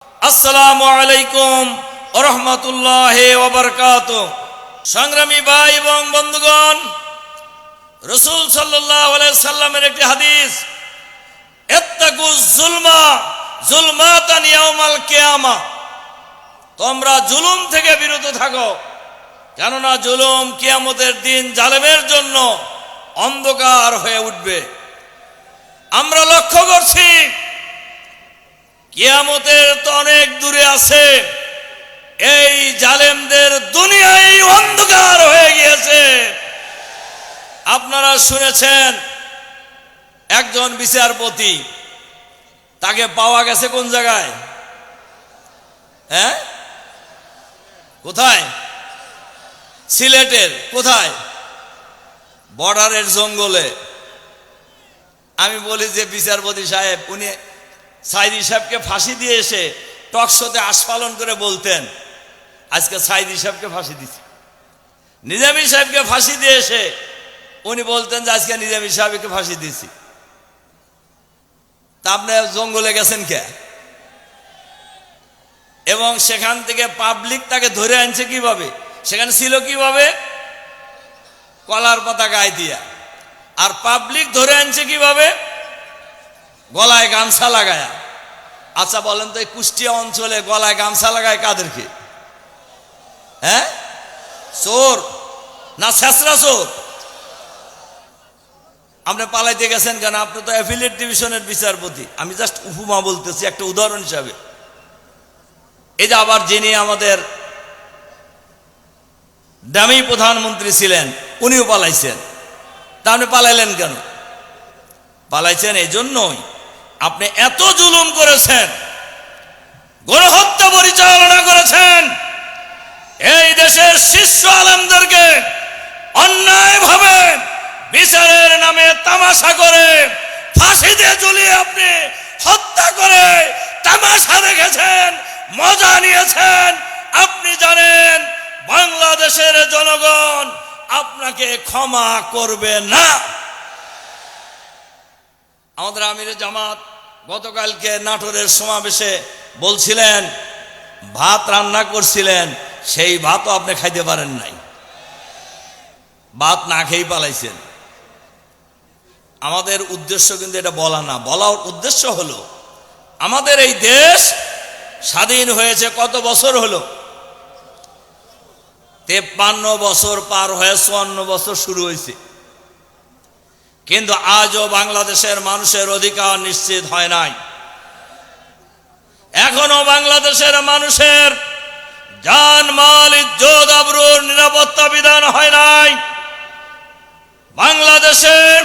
আসসালামু আলাইকুম ওয়া রাহমাতুল্লাহি ওয়া বারাকাতুহু। সংগ্রামী ভাই এবং বন্ধুগণ, রাসূল সাল্লাল্লাহু আলাইহি সাল্লামের একটি হাদিস, ইত্তাকুজ যুলমা যুলমাতান ইয়াউমাল কিয়ামা, তোমরা জুলুম থেকে বিরত থাকো, কেননা জুলুম কিয়ামতের দিন জালেমের জন্য অন্ধকার হয়ে উঠবে। আমরা লক্ষ্য করছি কিয়ামতের তো অনেক দূরে আছে, এই জালেমদের দুনিয়ায় অন্ধকার হয়ে গিয়েছে। আপনারা শুনেছেন একজন বিচারপতি, তাকে পাওয়া গেছে কোন জায়গায়? কোথায়? সিলেটের কোথায়? বর্ডারের জঙ্গলে। আমি বলি যে বিচারপতি সাহেব, উনি সাইদি সাহেবকে ফাঁসি দিয়ে এসে টকশোতে আস্ফালন করে বলতেন, আজকে সাইদি সাহেবকে ফাঁসি দিছি। নিজামী সাহেবকে ফাঁসি দিয়ে এসে উনি বলতেন যে আজকে নিজামী সাহেবকে ফাঁসি দিছি। তা আপনি জঙ্গলে গেছেন কে? এবং সেখান থেকে পাবলিক তাকে ধরে আনছে কিভাবে? সেখানে ছিল কিভাবে? কলার পাতা গায়ে দিয়া। আর পাবলিক ধরে আনছে কিভাবে? গলায় গামছা লাগায়া। আচ্ছা বলেন তো, এই কুষ্টিয়া অঞ্চলে গলায় গামছা লাগায় কাদেরকে? চোর না ছেঁচড়া চোর? আপনি পালাইতে গেছেন কেন? আপনি তো অ্যাফিলিয়েট ডিভিশনের বিচারপতি। আমি জাস্ট উপমা বলতেছি, একটা উদাহরণ হিসাবে। এই যে আবার যিনি আমাদের দামি প্রধানমন্ত্রী ছিলেন, উনিও পালাইছেন। তা আপনি পালাইলেন কেন? পালাইছেন এই জন্যই, আপনি এত জুলুম করেছেন, গণহত্যা পরিচালনা করেছেন, এই দেশের শীর্ষ আলেমদেরকে অন্যায়ভাবে বিচারের নামে তামাশা করে ফাঁসি দিয়ে ঝুলিয়ে আপনি হত্যা করে তামাশা দেখেছেন, মজা নিয়েছেন। আপনি জানেন বাংলাদেশের জনগণ আপনাকে ক্ষমা করবে না। আমাদের আমিরে জামাত গতকালকে নাটোরের সমাবেশে বলছিলেন, ভাত রান্না করছিলেন, সেই ভাতও আপনি খাইতে পারেন নাই, ভাত না খেয়েই পালাইছেন। আমাদের উদ্দেশ্য কিন্তু এটা বলা না, বলার উদ্দেশ্য হলো আমাদের এই দেশ স্বাধীন হয়েছে কত বছর হলো? 53 বছর পার হয়ে 54 বছর শুরু হয়েছে, কিন্তু আজও বাংলাদেশের মানুষের অধিকার নিশ্চিত হয় নাই। এখনো বাংলাদেশের মানুষের জান মাল ইজ্জত আবরুর নিরাপত্তা বিধান হয় নাই। বাংলাদেশের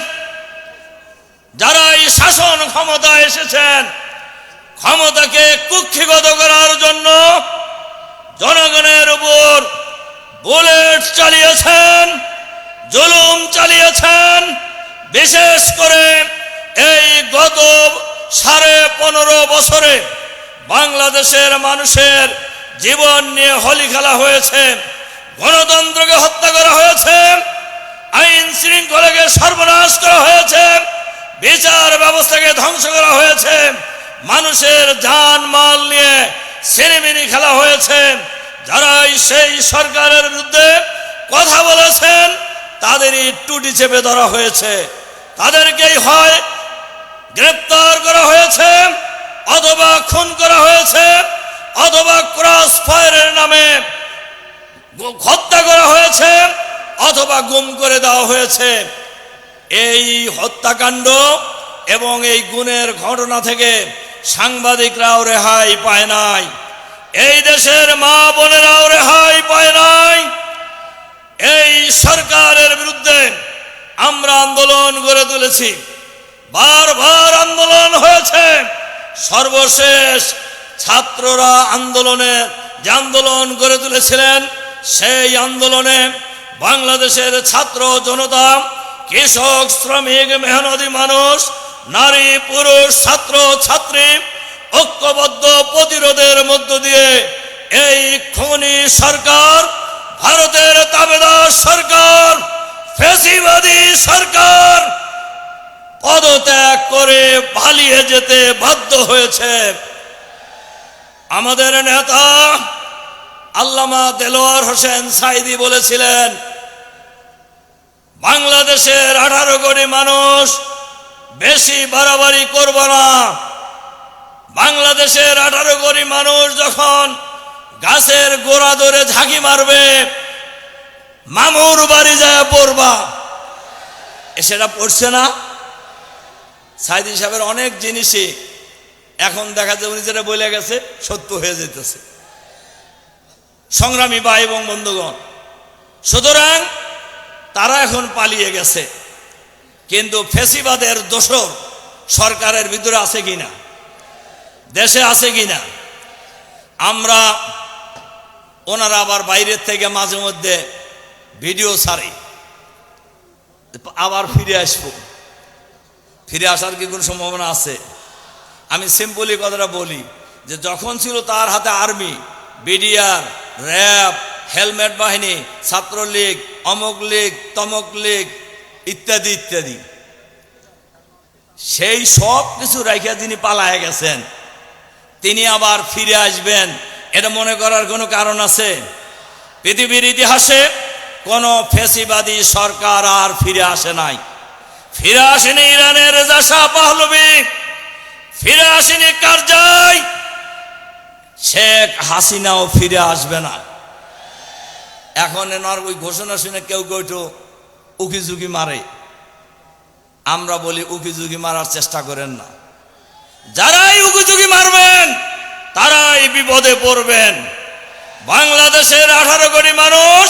যারা এই শাসন ক্ষমতায় এসেছেন, ক্ষমতাকে কুক্ষিগত করার জন্য জনগণের উপর বুলেট চালিয়েছেন, জুলুম চালিয়েছেন। বিশেষ করে এই গত 15.5 বছরে বাংলাদেশের মানুষের জীবন নিয়ে হোলি খেলা হয়েছে, গণতন্ত্রকে হত্যা করা হয়েছে, আইন শৃঙ্খলাকে সর্বনাশ করা হয়েছে, বিচার ব্যবস্থাকে ধ্বংস করা হয়েছে, মানুষের জান মাল নিয়ে সিনেমিনি খেলা হয়েছে। যারা সেই সরকারের বিরুদ্ধে কথা বলেছেন তাদেরই টুটি চেপে ধরা হয়েছে, তাদেরকেই হয় গ্রেপ্তার করা হয়েছে, অথবা খুন করা হয়েছে, অথবা ক্রস ফায়ারের নামে হত্যা করা হয়েছে, অথবা গুম করে দেওয়া হয়েছে। এই হত্যাকাণ্ড এবং এই গুণের ঘটনা থেকে সাংবাদিকরাও রেহাই পায় নাই, এই দেশের মা বোনেরাও রেহাই পায় নাই। এই সরকারের বিরুদ্ধে আমরা আন্দোলন গড়ে তুলেছি, বারবার আন্দোলন হয়েছে। সর্বশেষ ছাত্ররা যে আন্দোলন গড়ে তুলেছিলেন, সেই আন্দোলনে বাংলাদেশের ছাত্র জনতা, কৃষক, শ্রমিক, মেহনতি মানুষ, নারী, পুরুষ, ছাত্র ছাত্রী ঐক্যবদ্ধ প্রতিরোধের মধ্য দিয়ে এই খুনি সরকার, ভারতের তাবেদার সরকার, ফ্যাসিবাদী সরকার পদত্যাগ করে পালিয়ে যেতে বাধ্য হয়েছে। আমাদের নেতা আল্লামা দেলোয়ার হোসেন সাঈদী বলেছিলেন, বাংলাদেশের 18 কোটি মানুষ বেশি বাড়াবাড়ি করব না। বাংলাদেশের 18 কোটি মানুষ যখন গাছের গোড়া ধরে ঝাঁকি মারবে, মামুর বাড়ি যায় পড়বা। সেটা পড়ছে না? সাঈদী সাহেবের অনেক জিনিসই এখন দেখা যায় উনি যেটা বলে গেছে সত্য হয়ে যেতেছে। সংগ্রামী ভাই এবং বন্ধুগণ, সুতরাং তারা এখন পালিয়ে গেছে, কিন্তু ফ্যাসিবাদের দোসর সরকারের ভিতরে আছে কিনা, দেশে আছে কিনা? আমরা ওনারা আবার বাইরের থেকে মাঝে মধ্যে ভিডিও ছাড়ি, আবার ফিরে আসবো। ফিরে আসার কি কোনো সম্ভাবনা আছে? আমি সিম্পলি কথাটা বলি যে যখন ছিল তার হাতে আর্মি, বিডিআর, র্যাব, হেলমেট বাহিনী, ছাত্রলীগ, অমুক লীগ, তমক লীগ ইত্যাদি ইত্যাদি, সেই সব কিছু রাইখা যিনি পালায় গেছেন, তিনি আবার ফিরে আসবেন এটা মনে করার কোনো কারণ আছে? পৃথিবীর ইতিহাসে কোনো ফ্যাসিবাদী সরকার আর ফিরে আসে নাই। ফিরে আসেনি ইরানের রেজা শাহ পাহলভী, ফিরে আসেনি কারজাই, শেখ হাসিনাও ফিরে আসবে না। এখন এনার ওই ঘোষণা শুনে কেউ কেউ একটু উকিঝুঁকি মারে। আমরা বলি উকিঝুঁকি মারার চেষ্টা করেন না। যারাই উকিঝুঁকি মারবেন তারাই বিপদে পড়বেন। বাংলাদেশের 18 কোটি মানুষ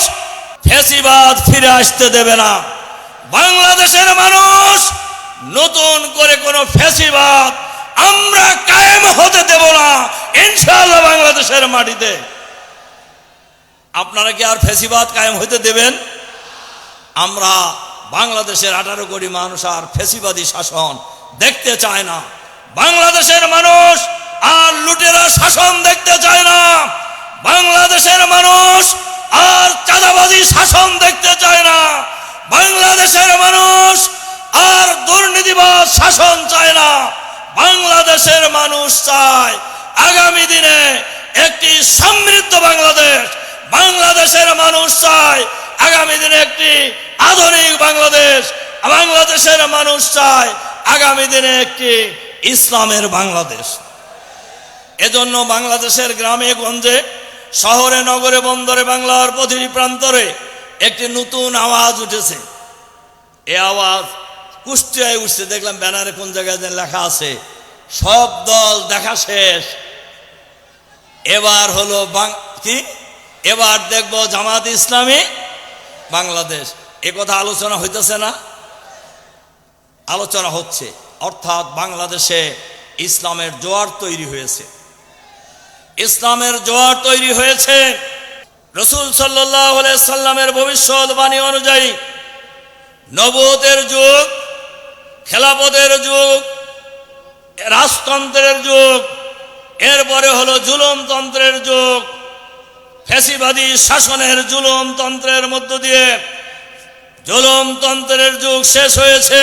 ফ্যাসিবাদ ফিরে আসতে দেবে না। বাংলাদেশের মানুষ নতুন করে কোনো ফ্যাসিবাদ আমরা কায়েম হতে দেব না ইনশাআল্লাহ বাংলাদেশের মাটিতে। আপনারা কি আর ফ্যাসিবাদ কায়েম হতে দেবেন? আমরা বাংলাদেশের 18 কোটি মানুষ আর ফ্যাসিবাদী শাসন দেখতে চায় না। বাংলাদেশের মানুষ আর লুটেরা শাসন দেখতে চায় না। বাংলাদেশের মানুষ আর চাঁদাবাজি শাসন দেখতে চায় না। বাংলাদেশের মানুষ আর দুর্নীতিবাজ শাসন চায় না। বাংলাদেশের মানুষ চায় আগামী দিনে একটি সমৃদ্ধ বাংলাদেশ। বাংলাদেশের মানুষ চায় আগামী দিনে একটি আধুনিক বাংলাদেশ। বাংলাদেশের মানুষ চায় আগামী দিনে একটি ইসলামের বাংলাদেশ। এজন্য বাংলাদেশের গ্রামে গঞ্জে, শহরে, নগরে, বন্দরে, বাংলার প্রতিটি প্রান্তরে একটি নতুন আওয়াজ উঠেছে। এই আওয়াজ কুষ্টিয়ায় উঠছে। দেখলাম ব্যানারে কোন জায়গায় লেখা আছে, সব দল দেখা শেষ, এবার হলো কি, এবার দেখবো জামাত ইসলামী বাংলাদেশ। এ কথা আলোচনা হইতেছে না? আলোচনা হচ্ছে। অর্থাৎ বাংলাদেশে ইসলামের জোয়ার তৈরি হয়েছে। ইসলামের জোয়ার তৈরি হয়েছে। রাসূল সাল্লাল্লাহু আলাইহি সাল্লামের ভবিষ্যৎবাণী অনুযায়ী নবুয়তের যুগ, খেলাফতের যুগ, রাজতন্ত্রের যুগ, এরপরে হলো জুলুমতন্ত্রের যুগ। ফ্যাসিবাদী শাসনের জুলুমতন্ত্রের মধ্য দিয়ে জুলুমতন্ত্রের যুগ শেষ হয়েছে।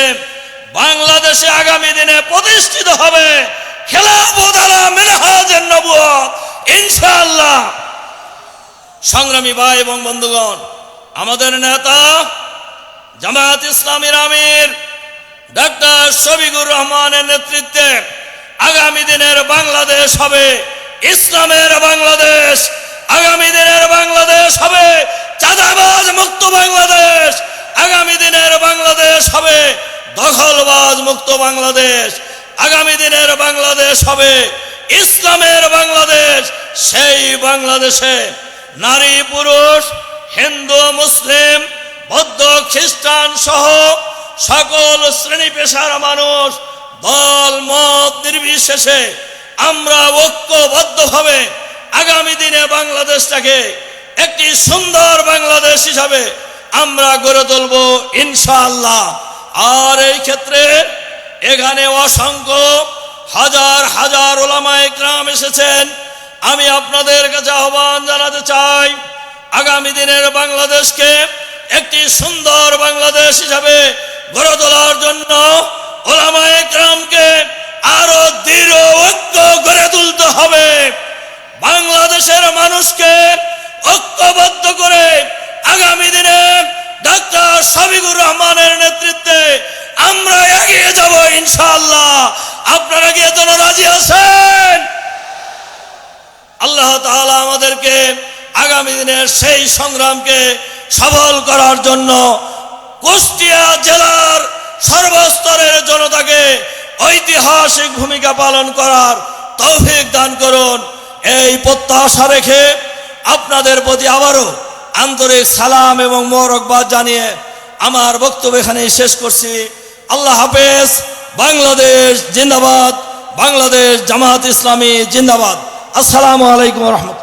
বাংলাদেশে আগামী দিনে প্রতিষ্ঠিত হবে খেলাফত আলা মিনহাজের নবুয়ত ইনশাআল্লাহ। সংগ্রামী ভাই এবং বন্ধুগণ, আমাদের নেতা জামায়াত ইসলামীর আমির ডক্টর শফিকুর রহমানের নেতৃত্বে আগামী দিনের বাংলাদেশ হবে ইসলামের বাংলাদেশ। আগামী দিনের বাংলাদেশ হবে চাঁদাবাজ মুক্ত বাংলাদেশ। আগামী দিনের বাংলাদেশ হবে দখলবাজ মুক্ত বাংলাদেশ। আগামী দিনের বাংলাদেশ হবে ইসলামের বাংলাদেশ। সেই বাংলাদেশে নারী পুরুষ, হিন্দু মুসলিম, বৌদ্ধ খ্রিস্টান সহ সকল শ্রেণী পেশার মানুষ দল মত নির্বিশেষে আমরা ঐক্যবদ্ধভাবে আগামী দিনে বাংলাদেশটাকে একটি সুন্দর বাংলাদেশ হিসাবে আমরা গড়ে তুলব ইনশাআল্লাহ। আর এই ক্ষেত্রে এখানে অসংখ্য হাজার হাজার উলামায়ে কেরাম এসেছেন। আমি আপনাদের কাছে আহ্বান জানাতে চাই, আগামী দিনের বাংলাদেশকে একটি সুন্দর বাংলাদেশ হিসাবে গড়ে তোলার জন্য উলামায়ে কেরামকে আরো দৃঢ় ঐক্য গড়ে তুলতে হবে। মানুষকে ঐক্যবদ্ধ করে আগামী দিনে ডাক্তার শফিকুর রহমানের নেতৃত্বে আমরা এগিয়ে যাব ইনশাআল্লাহ। আপনারা কি এর জন্য রাজি আছেন? আল্লাহ তাআলা আমাদেরকে আগামী দিনের সেই সংগ্রামকে সফল করার জন্য কুষ্টিয়া জেলার সর্বস্তরের জনতাকে ঐতিহাসিক ভূমিকা পালন করার তৌফিক দান করুন। এই প্রত্যাশা রেখে আপনাদের প্রতি আবারও আন্তরিক সালাম এবং মোবারকবাদ জানিয়ে আমার বক্তব্য এখানে শেষ করছি। আল্লাহ হাফেজ। বাংলাদেশ জিন্দাবাদ। বাংলাদেশ জামাত ইসলামী জিন্দাবাদ। আসসালামু আলাইকুম ওয়া রাহমাতুল্লাহ।